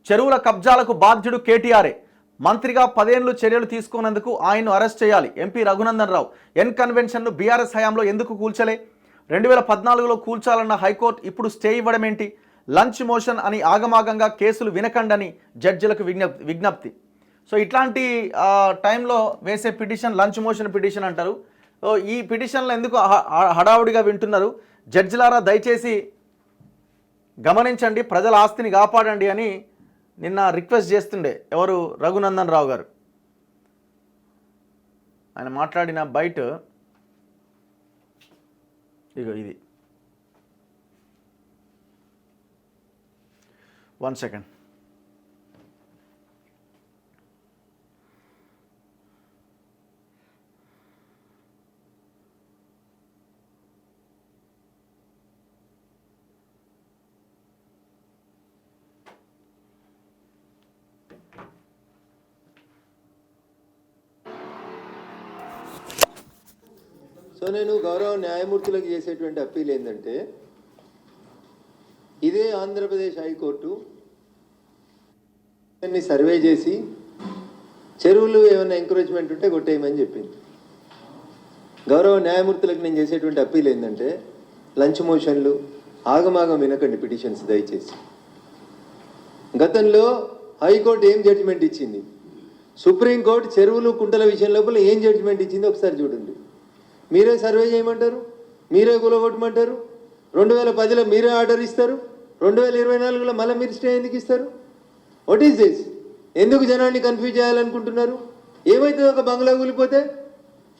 చెరువుల కబ్జాలకు బాధ్యుడు కేటీఆరే. మంత్రిగా 10 ఏళ్లు చర్యలు తీసుకున్నందుకు ఆయన్ను అరెస్ట్ చేయాలి. ఎంపీ రఘునందన్ రావు ఎన్ కన్వెన్షన్ను బీఆర్ఎస్ హయాంలో ఎందుకు కూల్చలే? 2014లో కూల్చాలన్న హైకోర్టు ఇప్పుడు స్టే ఇవ్వడం ఏంటి? లంచ్ మోషన్ అని ఆగమాగంగా కేసులు వినకండని జడ్జిలకు విజ్ఞప్తి. సో ఇట్లాంటి టైంలో వేసే పిటిషన్ లంచ్ మోషన్ పిటిషన్ అంటారు. ఈ పిటిషన్లు ఎందుకు హడావుడిగా వింటున్నారు? జడ్జిలారా దయచేసి గమనించండి, ప్రజల ఆస్తిని కాపాడండి అని నిన్న రిక్వెస్ట్ చేస్తుండే ఎవరు? రఘునందన్ రావు గారు. ఆయన మాట్లాడిన బయట ఇగో ఇది 1 సెకండ్. సో నేను గౌరవ న్యాయమూర్తులకు చేసేటువంటి అప్పీల్ ఏంటంటే, ఇదే ఆంధ్రప్రదేశ్ హైకోర్టు సర్వే చేసి చెరువులు ఏమైనా ఎంకరేజ్మెంట్ ఉంటే కొట్టేయమని చెప్పింది. గౌరవ న్యాయమూర్తులకు నేను చేసేటువంటి అప్పీల్ ఏంటంటే, లంచ్ మోషన్లు ఆగమాగం వినకండి పిటిషన్స్ దయచేసి. గతంలో హైకోర్టు ఏం జడ్జిమెంట్ ఇచ్చింది, సుప్రీంకోర్టు చెరువులు కుంటల విషయం లోపల ఏం జడ్జిమెంట్ ఇచ్చింది ఒకసారి చూడండి. మీరే సర్వే చేయమంటారు, మీరే కూలగొట్టమంటారు. 2010లో మీరే ఆర్డర్ ఇస్తారు, 2024లో మళ్ళీ మీరు స్టే ఎందుకు ఇస్తారు? What is this? ఎందుకు జనాన్ని కన్ఫ్యూజ్ చేయాలనుకుంటున్నారు? ఏమవుతుంది ఒక బంగ్లా కూలిపోతే?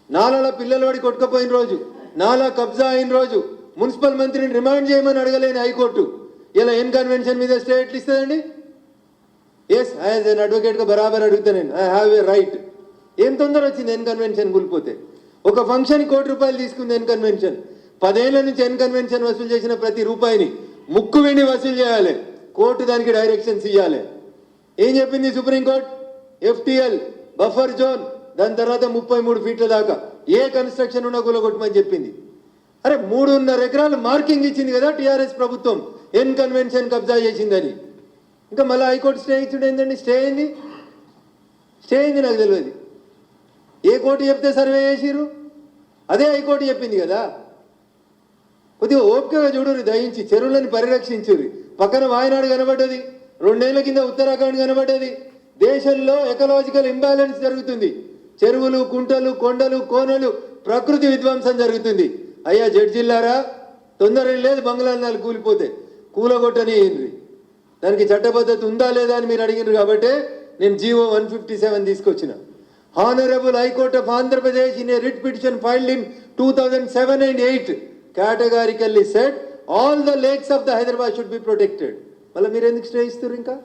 నాలాల పిల్లలు వాడి కొట్టుకపోయిన రోజు, నాలా కబ్జా అయిన రోజు మున్సిపల్ మంత్రిని రిమాండ్ చేయమని అడగలేని హైకోర్టు ఇలా ఎన్ కన్వెన్షన్ మీద స్టే ఎట్లు ఇస్తుందండి? ఎస్, యాజ్ అన్ అడ్వకేట్గా బరాబర్ అడుగుతా నేను, ఐ హ్యావ్ ఏ రైట్. ఏం తొందర వచ్చింది ఎన్ కన్వెన్షన్ కూలిపోతే? ఒక ఫంక్షన్ ₹1 కోటి తీసుకుంది ఎన్ కన్వెన్షన్. 10 ఏళ్ల నుంచి ఎన్ కన్వెన్షన్ వసూలు చేసిన ప్రతి రూపాయిని ముక్కు వెండి వసూలు చేయాలి, కోర్టు దానికి డైరెక్షన్స్ ఇవ్వాలి. ఏం చెప్పింది సుప్రీంకోర్టు? FTL బఫర్ జోన్, దాని తర్వాత 33 ఫీట్ల దాకా ఏ కన్స్ట్రక్షన్ ఉన్నా కూలగొట్టమని చెప్పింది. అరే 3.5 ఎకరాలు మార్కింగ్ ఇచ్చింది కదా టీఆర్ఎస్ ప్రభుత్వం ఎన్ కన్వెన్షన్ కబ్జా చేసిందని. ఇంకా మళ్ళీ హైకోర్టు స్టే ఇచ్చుడు ఏంటండి? స్టే అయింది నాకు తెలియదు. ఏ కోర్టు చెప్తే సర్వే చేసిరు? అదే హైకోర్టు చెప్పింది కదా. కొద్దిగా ఓపికగా చూడరు, దయించి చెరువులను పరిరక్షించుర్రి. పక్కన వాయనాడు కనబడ్డది, 2 ఏళ్ల కింద ఉత్తరాఖండ్ కనబడ్డది. దేశంలో ఎకలాజికల్ ఇంబ్యాలెన్స్ జరుగుతుంది. చెరువులు, కుంటలు, కొండలు, కోనలు, ప్రకృతి విధ్వంసం జరుగుతుంది. అయ్యా జడ్జిల్లారా, తొందర లేదు బంగ్లాలు కూలిపోతే కూలగొట్టని. దానికి చట్టబద్ధత ఉందా లేదా అని మీరు అడిగినారు కాబట్టి నేను జీవో 157 తీసుకొచ్చిన. Honorable High Court of Andhra Pradesh in a writ petition filed in 2007 and 8 categorically said all the lakes of the Hyderabad should be protected. మళ్ళీ మీరు ఎందుకు స్టే ఇస్తారు? ఇంకా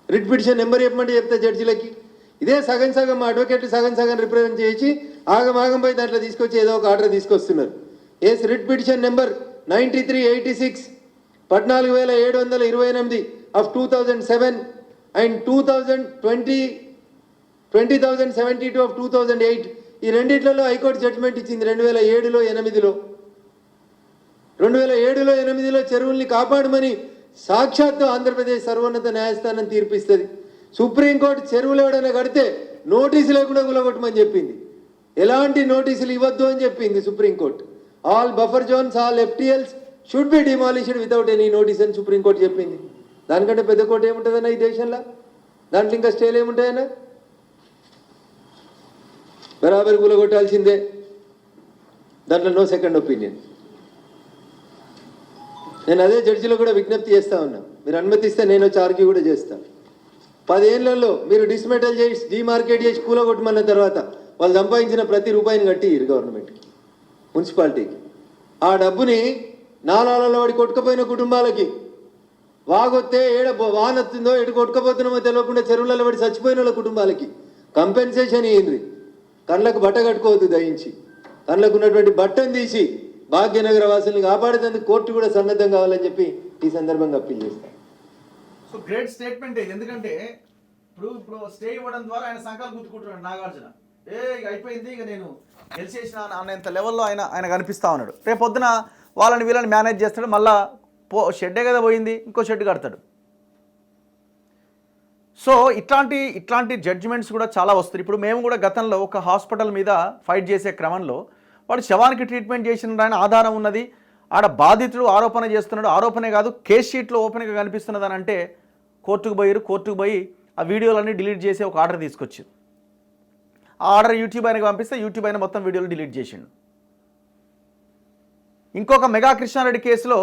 రిట్ పిటిషన్ నెంబర్ చెప్పమంటే చెప్తా జడ్జిలకి. ఇదే సగం సగం మా అడ్వకేట్లు సగం రిప్రజెంట్ చేసి ఆగం పోయి దాంట్లో తీసుకొచ్చి ఏదో ఒక ఆర్డర్ తీసుకొస్తున్నారు. Yes, writ petition number 9386 14728 of 2007 and 2072 of 2008 ఈ రెండిట్లలో హైకోర్టు జడ్జిమెంట్ ఇచ్చింది. 2007లో 8లో 2007లో చెరువుల్ని కాపాడమని సాక్షాత్తు ఆంధ్రప్రదేశ్ సర్వోన్నత న్యాయస్థానం తీర్పిస్తుంది. సుప్రీంకోర్టు చెరువులు ఎవడైనా కడితే నోటీసు లేకుండా కూలగొట్టమని చెప్పింది. ఎలాంటి నోటీసులు ఇవ్వద్దు అని చెప్పింది supreme court. All buffer zones, all FTLs should be demolished without any notice అని సుప్రీంకోర్టు చెప్పింది. దానికంటే పెద్ద కోర్టు ఏముంటుందన్నా ఈ దేశంలో? దాంట్లో ఇంకా స్టేలు ఏముంటాయన్నా? బరాబర్ కూలగొట్టాల్సిందే, దాంట్లో నో సెకండ్ ఒపీనియన్. నేను అదే జడ్జిలో కూడా విజ్ఞప్తి చేస్తా ఉన్నా, మీరు అనుమతిస్తే నేను వచ్చి ఆర్గ్యూ కూడా చేస్తాను. 10 ఏళ్లలో మీరు డిస్మెటల్ చేసి డిమార్కెట్ చేసి కూలగొట్టమన్న తర్వాత వాళ్ళు సంపాదించిన ప్రతి రూపాయిని కట్టి గవర్నమెంట్కి, మున్సిపాలిటీకి. ఆ డబ్బుని నాలాలలో వాడి కొట్టుకపోయిన కుటుంబాలకి, వాగొత్తే ఏడ వానొత్తుందో ఎటు కొట్టుకపోతున్నామో తెలియకుండా చెరువులలో పడి చచ్చిపోయిన వాళ్ళ కుటుంబాలకి కంపెన్సేషన్ ఇయ్యండి. కళ్ళకు బట్ట కట్టుకోవద్దు దయించి. కళ్ళకు ఉన్నటువంటి బట్టను తీసి భాగ్యనగర వాసుల్ని కాపాడేందుకు కోర్టు కూడా సన్నద్ధం కావాలని చెప్పి ఈ సందర్భంగా అప్పీల్ చేస్తాను. So great statement. ఎందుకంటే ఇప్పుడు స్టే ఇవ్వడం ద్వారా ఆయన సంకల్పం గుర్తుకుంటున్నాడు నాగార్జున. ఇక అయిపోయింది, ఇక నేను గెలిచేసిన అన్నంత లెవెల్లో ఆయన కనిపిస్తూ ఉన్నాడు. రేపు పొద్దున వీళ్ళని మేనేజ్ చేస్తాడు. మళ్ళీ షెడ్డే కదా పోయింది, ఇంకో షెడ్ కడతాడు. సో ఇట్లాంటి జడ్జిమెంట్స్ కూడా చాలా వస్తాయి. ఇప్పుడు మేము కూడా గతంలో ఒక హాస్పిటల్ మీద ఫైట్ చేసే క్రమంలో వాడు శవానికి ట్రీట్మెంట్ చేసిన ఆయన ఆధారం ఉన్నది, ఆడ బాధితుడు ఆరోపణ చేస్తున్నాడు, ఆరోపణే కాదు కేస్ షీట్లో ఓపెన్గా కనిపిస్తున్నది అని అంటే కోర్టుకు పోయి ఆ వీడియోలన్నీ డిలీట్ చేసి ఒక ఆర్డర్ తీసుకొచ్చారు. ఆ ఆర్డర్ యూట్యూబ్ ఆయనకి పంపిస్తే యూట్యూబ్ ఆయన మొత్తం వీడియోలు డిలీట్ చేసిండు. ఇంకొక మెగా కృష్ణారెడ్డి కేసులో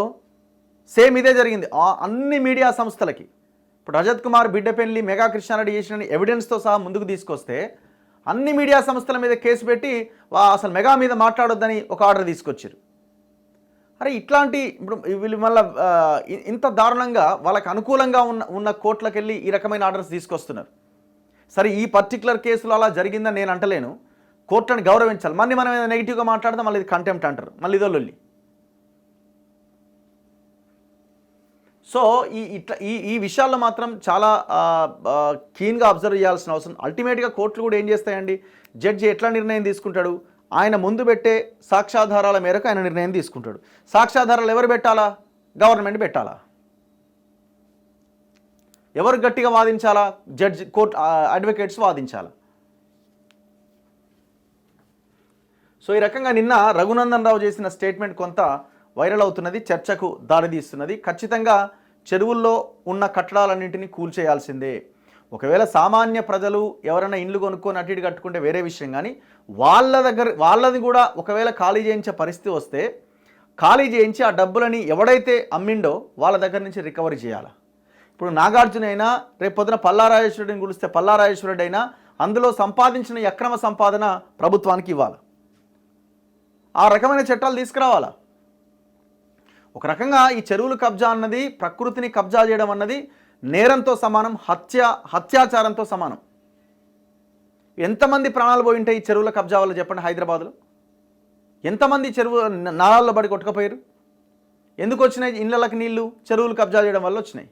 సేమ్ ఇదే జరిగింది. అన్ని మీడియా సంస్థలకి ఇప్పుడు రజత్ కుమార్ బిడ్డ పెళ్లి మెగా కృష్ణారెడ్డి చేసిన ఎవిడెన్స్తో సహా ముందుకు తీసుకొస్తే అన్ని మీడియా సంస్థల మీద కేసు పెట్టి అసలు మెగా మీద మాట్లాడొద్దని ఒక ఆర్డర్ తీసుకొచ్చారు. అరే ఇట్లాంటి ఇప్పుడు వీళ్ళు మళ్ళీ ఇంత దారుణంగా వాళ్ళకి అనుకూలంగా ఉన్న కోర్టులకు వెళ్ళి ఈ రకమైన ఆర్డర్స్ తీసుకొస్తున్నారు. సరే ఈ పర్టికులర్ కేసులో అలా జరిగిందని నేను అంటలేను, కోర్టుని గౌరవించాలి. మళ్ళీ మనం ఏదైనా నెగిటివ్గా మాట్లాడితే మళ్ళీ ఇది కంటెంప్ట్ అంటారు, మళ్ళీ ఇదో లొల్లి. సో ఈ విషయాల్లో మాత్రం చాలా కీన్గా అబ్జర్వ్ చేయాల్సిన అవసరం. అల్టిమేట్గా కోర్టులు కూడా ఏం చేస్తాయండి, జడ్జి ఎట్లా నిర్ణయం తీసుకుంటాడు, ఆయన ముందు పెట్టే సాక్ష్యాధారాల మేరకు ఆయన నిర్ణయం తీసుకుంటాడు. సాక్ష్యాధారాలు ఎవరు పెట్టాలా? గవర్నమెంట్ పెట్టాలా? ఎవరు గట్టిగా వాదించాలా? జడ్జి, కోర్టు, అడ్వకేట్స్ వాదించాలా? సో ఈ రకంగా నిన్న రఘునందన్ రావు చేసిన స్టేట్మెంట్ కొంత వైరల్ అవుతున్నది, చర్చకు దారితీస్తున్నది. ఖచ్చితంగా చెరువుల్లో ఉన్న కట్టడాలన్నింటినీ కూల్చేయాల్సిందే. ఒకవేళ సామాన్య ప్రజలు ఎవరైనా ఇండ్లు కొనుక్కొని అటు ఇటు కట్టుకుంటే వేరే విషయం, కానీ వాళ్ళది కూడా ఒకవేళ ఖాళీ చేయించే పరిస్థితి వస్తే ఖాళీ చేయించి ఆ డబ్బులని ఎవడైతే అమ్మిండో వాళ్ళ దగ్గర నుంచి రికవరీ చేయాలి. ఇప్పుడు నాగార్జున అయినా రేపు పొద్దున పల్లారాజేశ్వరుడిని గురిస్తే పల్లారాజేశ్వరుడు అయినా అందులో సంపాదించిన అక్రమ సంపాదన ప్రభుత్వానికి ఇవ్వాలి. ఆ రకమైన చట్టాలు తీసుకురావాలా. ఒక రకంగా ఈ చెరువులు కబ్జా అన్నది, ప్రకృతిని కబ్జా చేయడం అన్నది నేరంతో సమానం, హత్యాచారంతో సమానం. ఎంతమంది ప్రాణాలు పోయి ఉంటాయి ఈ చెరువుల కబ్జా వల్ల చెప్పండి. హైదరాబాద్లో ఎంతమంది చెరువు నాళాల్లో పడి కొట్టుకుపోయారు? ఎందుకు వచ్చినాయి ఇళ్ళకి నీళ్లు? చెరువులు కబ్జా చేయడం వల్ల వచ్చినాయి.